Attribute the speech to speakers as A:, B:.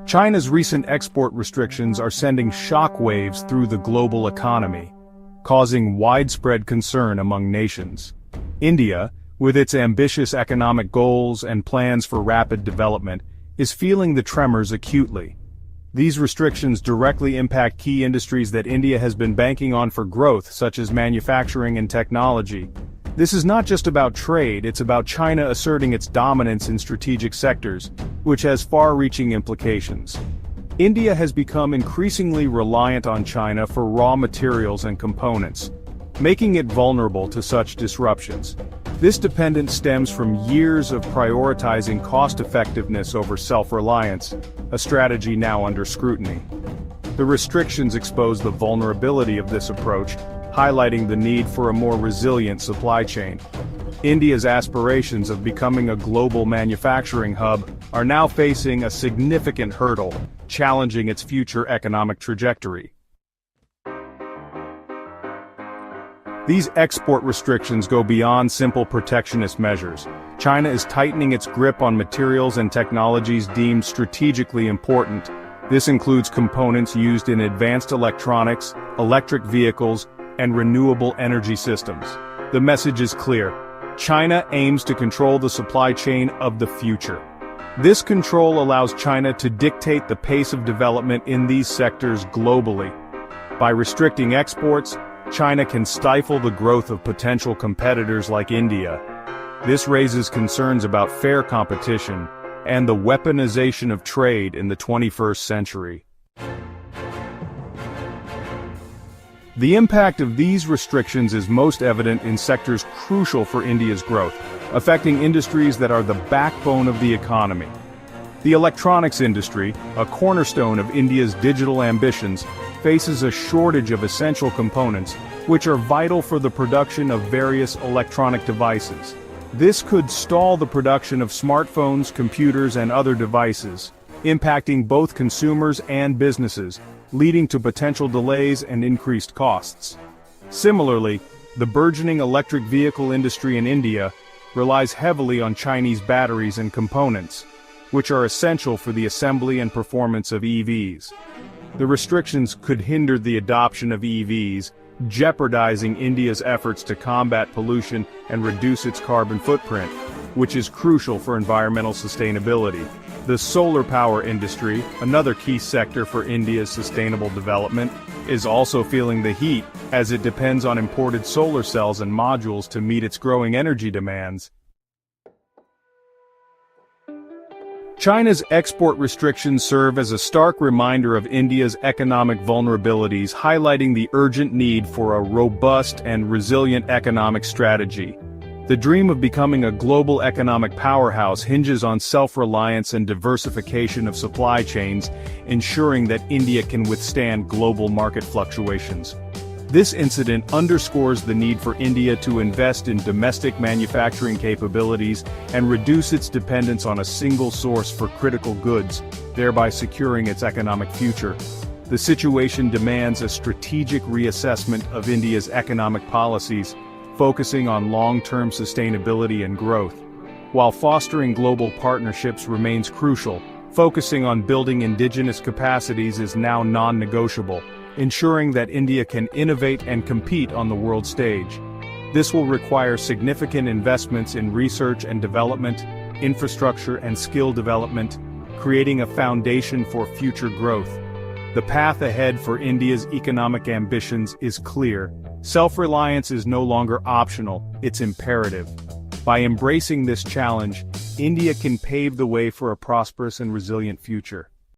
A: China's recent export restrictions are sending shockwaves through the global economy, causing widespread concern among nations. India, with its ambitious economic goals and plans for rapid development, is feeling the tremors acutely. These restrictions directly impact key industries that India has been banking on for growth, such as manufacturing and technology. This is not just about trade, it's about China asserting its dominance in strategic sectors, which has far-reaching implications. India has become increasingly reliant on China for raw materials and components, making it vulnerable to such disruptions. This dependence stems from years of prioritizing cost-effectiveness over self-reliance, a strategy now under scrutiny. The restrictions expose the vulnerability of this approach, highlighting the need for a more resilient supply chain. India's aspirations of becoming a global manufacturing hub are now facing a significant hurdle, challenging its future economic trajectory. These export restrictions go beyond simple protectionist measures. China is tightening its grip on materials and technologies deemed strategically important. This includes components used in advanced electronics, electric vehicles, and renewable energy systems. The message is clear. China aims to control the supply chain of the future. This control allows China to dictate the pace of development in these sectors globally. By restricting exports, China can stifle the growth of potential competitors like India. This raises concerns about fair competition and the weaponization of trade in the 21st century. The impact of these restrictions is most evident in sectors crucial for India's growth, affecting industries that are the backbone of the economy. The electronics industry, a cornerstone of India's digital ambitions, faces a shortage of essential components, which are vital for the production of various electronic devices. This could stall the production of smartphones, computers, and other devices, impacting both consumers and businesses, leading to potential delays and increased costs. Similarly, the burgeoning electric vehicle industry in India relies heavily on Chinese batteries and components, which are essential for the assembly and performance of EVs. The restrictions could hinder the adoption of EVs, jeopardizing India's efforts to combat pollution and reduce its carbon footprint, which is crucial for environmental sustainability. The solar power industry, another key sector for India's sustainable development, is also feeling the heat, as it depends on imported solar cells and modules to meet its growing energy demands. China's export restrictions serve as a stark reminder of India's economic vulnerabilities, highlighting the urgent need for a robust and resilient economic strategy. The dream of becoming a global economic powerhouse hinges on self-reliance and diversification of supply chains, ensuring that India can withstand global market fluctuations. This incident underscores the need for India to invest in domestic manufacturing capabilities and reduce its dependence on a single source for critical goods, thereby securing its economic future. The situation demands a strategic reassessment of India's economic policies, focusing on long-term sustainability and growth. While fostering global partnerships remains crucial, focusing on building indigenous capacities is now non-negotiable, ensuring that India can innovate and compete on the world stage. This will require significant investments in research and development, infrastructure and skill development, creating a foundation for future growth. The path ahead for India's economic ambitions is clear. Self-reliance is no longer optional, it's imperative. By embracing this challenge, India can pave the way for a prosperous and resilient future.